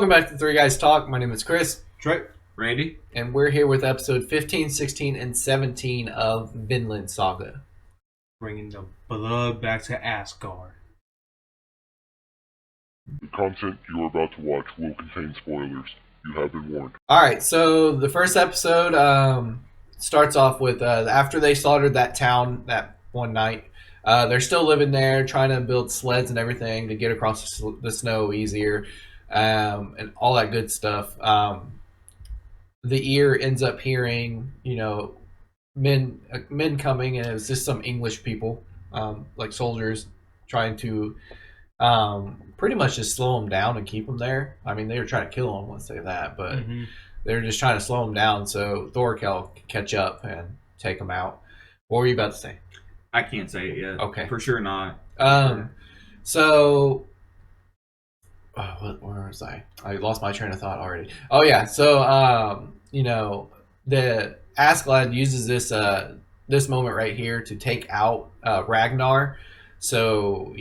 Welcome back to Three Guys Talk. My name is Chris. Trey. Randy? And we're here with episode 15, 16, and 17 of Vinland Saga. Bringing the blood back to Asgard. The content you are about to watch will contain spoilers. You have been warned. Alright, so the first episode starts off with after they slaughtered that town that one night, they're still living there, trying to build sleds and everything to get across the snow easier, and all that good stuff. The ear ends up hearing, men coming, and it was just some English people, like soldiers, trying to pretty much just slow them down and keep them there. I mean, they were trying to kill them, let's say that, but they were just trying to slow them down so Thorkel could catch up and take them out. What were you about to say? I can't say it yet. Okay. For sure not. So, where was I? I lost my train of thought already. Oh yeah, so the Askeladd uses this moment right here to take out Ragnar. So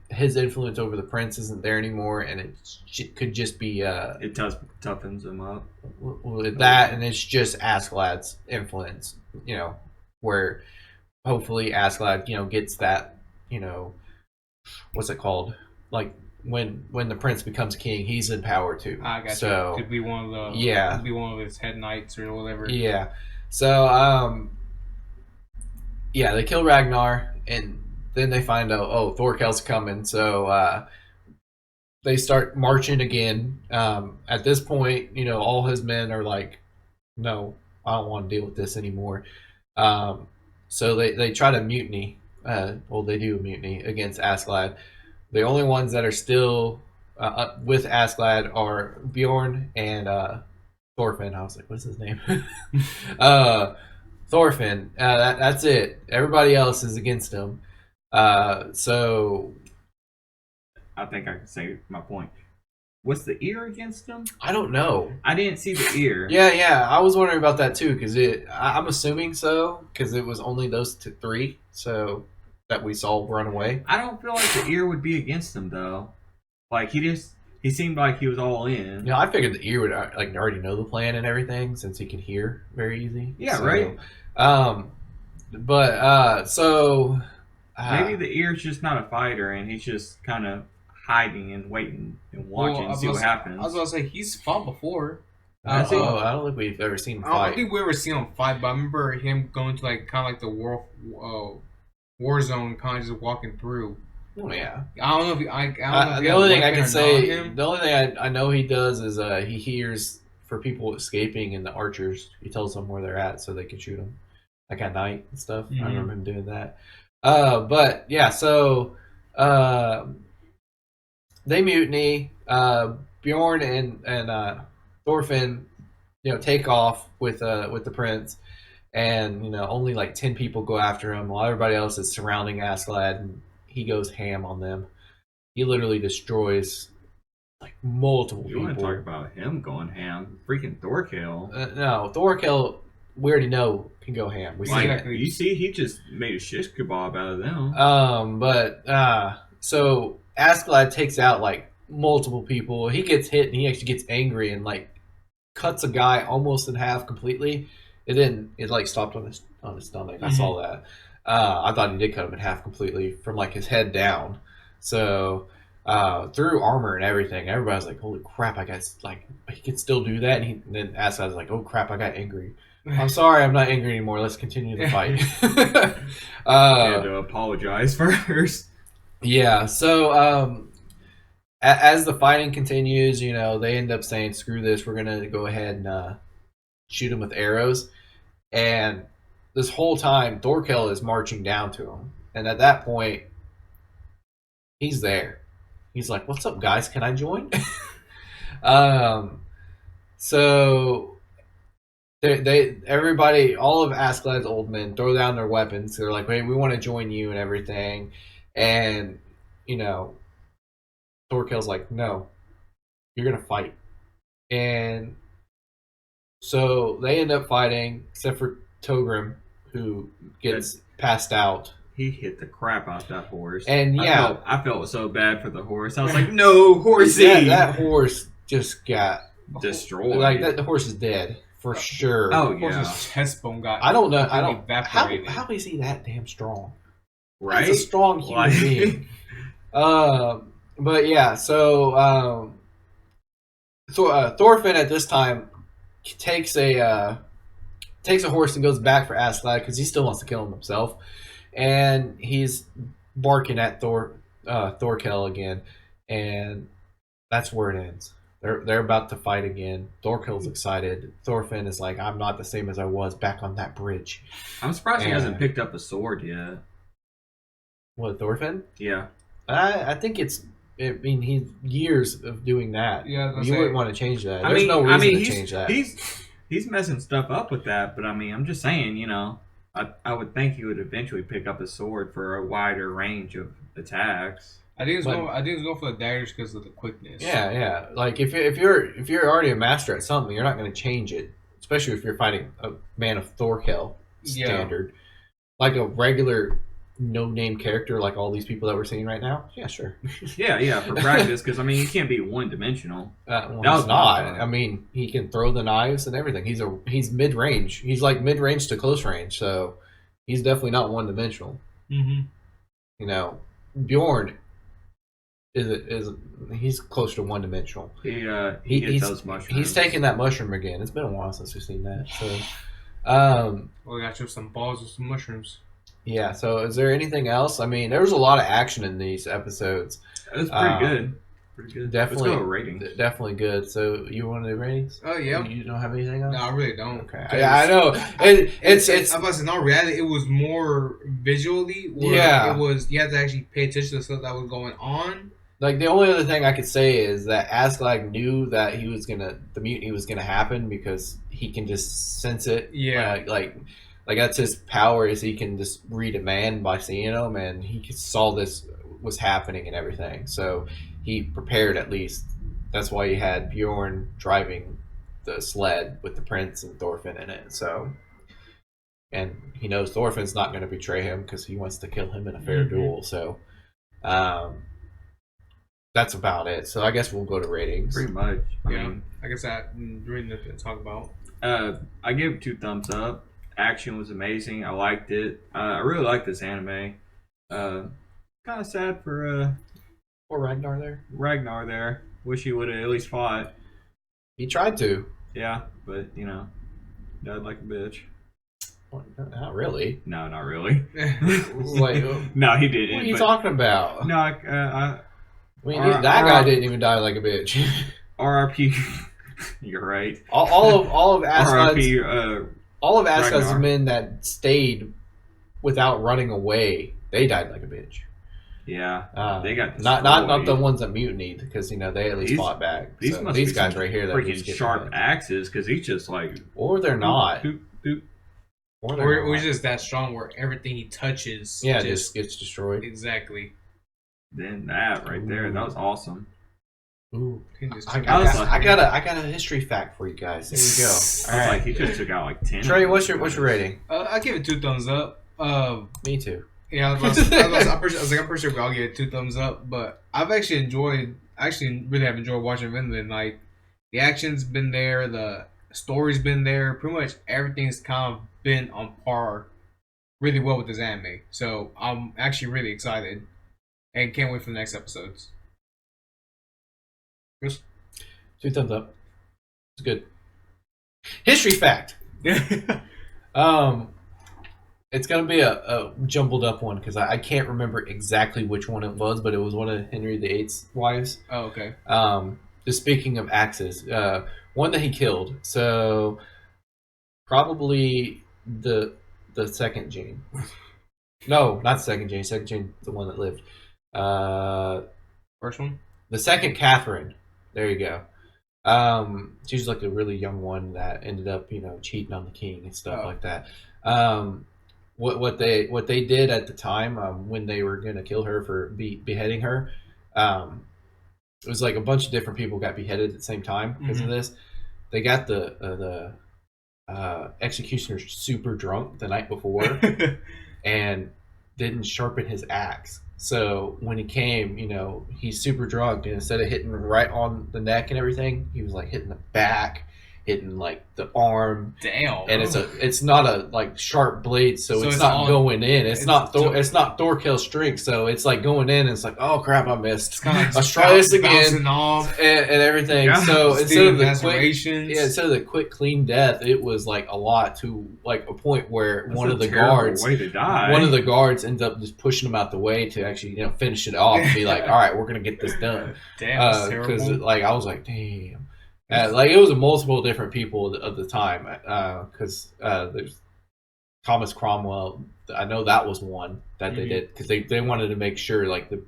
his influence over the prince isn't there anymore, and it could just be it toughens him up with that, and it's just Askeladd's influence. Where hopefully Askeladd gets that what's it called, like when the prince becomes king, he's in power too. I got so you. Could be one of the Could be one of his head knights or whatever. Yeah. So they kill Ragnar, and then they find out Thorkel's coming. So they start marching again. At this point, all his men are like, no, I don't want to deal with this anymore. So they try to mutiny. They do a mutiny against Askeladd. The only ones that are still with Askeladd are Bjorn and Thorfinn. I was like, what's his name? Thorfinn. That's it. Everybody else is against him. So I think I can say my point. Was the ear against him? I don't know. I didn't see the ear. Yeah. I was wondering about that too, because I'm assuming so, because it was only those three. So that we saw run away. I don't feel like the ear would be against him though. Like he seemed like he was all in. I figured the ear would already know the plan and everything, since he could hear very easy. Yeah, right. So maybe the ear's just not a fighter, and he's just kind of hiding and waiting and watching and see what happens. I was gonna say he's fought before. I don't think we've ever seen him fight. I don't think we ever seen him fight, but I remember him going to kind of like the war zone, kind of just walking through. Oh yeah. I don't know if the only thing I can say, the only thing I know he does is he hears for people escaping and the archers. He tells them where they're at so they can shoot them, like at night and stuff. I remember him doing that. But yeah, so they mutiny. Bjorn and Thorfinn, take off with the prince. And only like 10 people go after him, while everybody else is surrounding Askeladd, and he goes ham on them. He literally destroys like multiple people. You want to talk about him going ham? Freaking Thorkel. No, Thorkel, we already know can go ham. We see it. You see, he just made a shish kebab out of them. So Askeladd takes out like multiple people. He gets hit, and he actually gets angry and like cuts a guy almost in half completely. It like stopped on his stomach. I saw that. I thought he did cut him in half completely from like his head down. So through armor and everything, everybody's like, "Holy crap! I got like he can still do that." And then Askeladd's like, "Oh crap! I got angry. I'm sorry, I'm not angry anymore. Let's continue the fight." I had to apologize first. Yeah. So as the fighting continues, they end up saying, "Screw this! We're gonna go ahead and shoot him with arrows." And this whole time, Thorkel is marching down to him. And at that point, he's there. He's like, "What's up, guys? Can I join?" So everybody, all of Askeladd's old men, throw down their weapons. They're like, "Hey, we want to join you and everything." And Thorkel's like, "No, you're gonna fight." And so they end up fighting, except for Togrim, who gets passed out. He hit the crap out that horse. And I felt so bad for the horse. I was like, "No, horsey!" That horse just got Destroyed. like that. The horse is dead for sure. Oh Of course, yeah, his chest bone got. I don't know. I completely don't. How evaporated. is he that damn strong? right. He's a strong human Like- being. But yeah, so Thorfinn at this time takes a horse and goes back for Askeladd because he still wants to kill him himself, and he's barking at Thorkel again, and that's where it ends. They're about to fight again. Thorkel's excited. Thorfinn is like, I'm not the same as I was back on that bridge. I'm surprised he hasn't And- picked up a sword yet. What, Thorfinn? Yeah. I think it's. I mean, he's years of doing that. Yeah, I was gonna you say- wouldn't want to change that. There's no reason to change that. He's messing stuff up with that, but I mean, I'm just saying, I would think he would eventually pick up a sword for a wider range of attacks. I think it's But- going. I think it's going for the daggers because of the quickness. Yeah. Like if you're already a master at something, you're not going to change it, especially if you're fighting a man of Thorkel standard, like a regular no-name character, like all these people that we're seeing right now. Yeah, sure. Yeah, for practice, because I mean, he can't be one-dimensional. Well, That was he's not. my thought. I mean, he can throw the knives and everything. He's mid-range. He's like mid-range to close range, so he's definitely not one-dimensional. Mm-hmm. Bjorn is he's close to one-dimensional. He He's gets those mushrooms. He's taking that mushroom again. It's been a while since we've seen that. So, Well, we got you some balls with some mushrooms. yeah. So, is there anything else? I mean, there was a lot of action in these episodes. It was pretty good. Pretty good. Definitely, Let's go with ratings. definitely good. So, you want to do ratings? Oh yeah. You don't have anything else? No, I really don't. Okay. Yeah, I know. It's I'm about to say, in all reality, it was more visually. Where Yeah. It was. You had to actually pay attention to the stuff that was going on. like the only other thing I could say is that Askeladd knew that the mutiny was gonna happen because he can just sense it. Yeah. Like that's his power is he can just read a man by seeing him, and he saw this was happening and everything. So he prepared at least. That's why he had Bjorn driving the sled with the prince and Thorfinn in it. So, and he knows Thorfinn's not going to betray him because he wants to kill him in a fair Mhm. duel. So, that's about it. So I guess we'll go to ratings. Pretty much. I Yeah. mean, I guess that really nothing to talk about. I gave it 2 thumbs up. Action was amazing. I liked it. I really like this anime. Kind of sad for Or Ragnar there. Ragnar there. Wish he would have at least fought. He tried to. Yeah, but died like a bitch. Well, not really. No, not really. Wait, No, he didn't. what are you but- talking about? No, I mean, R- that R- guy didn't even die like a bitch. RRP. You're right. all of Askeladd's RRP. Askeladd's Ragnar. men that stayed without running away, they died like a bitch. Yeah, they got not the destroyed. ones that mutinied because they at least These- fought back. These So must these be guys some right here that freaking just get sharp behind. axes because he's just like Or they're not. Doop, doop. Or they're Or not. he's just that strong where everything he touches. Yeah, just gets destroyed. exactly. Then that right there, that was awesome. Ooh. He just I took got, out- I got a history fact for you guys. There you go. I All was right, like, he just took out like 10. Trey, what's your rating? I give it 2 thumbs up. Me too. Yeah, I'm pretty sure we all give it 2 thumbs up. But I've actually really have enjoyed watching Vinland. Like the action's been there, the story's been there. Pretty much everything's kind of been on par, really well with this anime. So I'm actually really excited, and can't wait for the next episodes. Chris? 2 thumbs up. It's good. History fact. It's gonna be a jumbled up one because I can't remember exactly which one it was, but it was one of Henry VIII's wives. Oh, okay. Just speaking of axes, one that he killed. So probably the second Jane. No, not second Jane. Second Jane, the one that lived. First one. The second Catherine. There you go. She was like a really young one that ended up, cheating on the king and stuff like that. What they did at the time when they were gonna kill her for beheading her, it was like a bunch of different people got beheaded at the same time because of this. They got the executioner super drunk the night before and didn't sharpen his axe. So when he came, he's super drunk, and instead of hitting right on the neck and everything, he was like hitting the back, hitting like the arm, Damn. and it's not a like sharp blade, so it's not all- going in. It's not so- it's not Thorkel strength, so it's like going in, and it's like, oh crap, I missed. It's kind of like Let's try this again. bouncing off. And everything. Yeah. So instead of the quick, lacerations. instead of the quick clean death, it was like a lot to like a point where That's one a of the terrible guards, way to die. one of the guards ends up just pushing him out the way to actually finish it off and be like, all right, we're gonna get this done. Damn, that's Because terrible. like I was like, damn. Like it was multiple different people of the time, because there's Thomas Cromwell. I know that was one that they Mhm. did because they wanted to make sure like the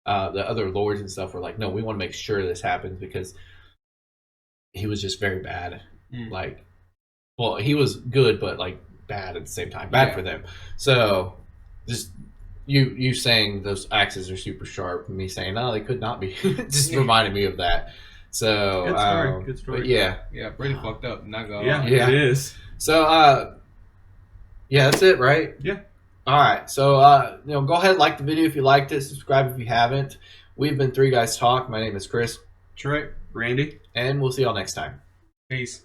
other lords and stuff were like, no, we want to make sure this happens because he was just very bad. Mm. Like, well, he was good, but like bad at the same time. Bad Yeah. for them. So just you saying those axes are super sharp, and me saying no, they could not be, just reminded me of that. So Good story, good story. But yeah. Yeah, pretty fucked up. Not gonna Yeah, lie. Yeah. it is. So yeah, that's it, right? Yeah. All right. So go ahead, like the video if you liked it, subscribe if you haven't. We've been Three Guys Talk. My name is Chris, Trey, Randy. and we'll see y'all next time. peace.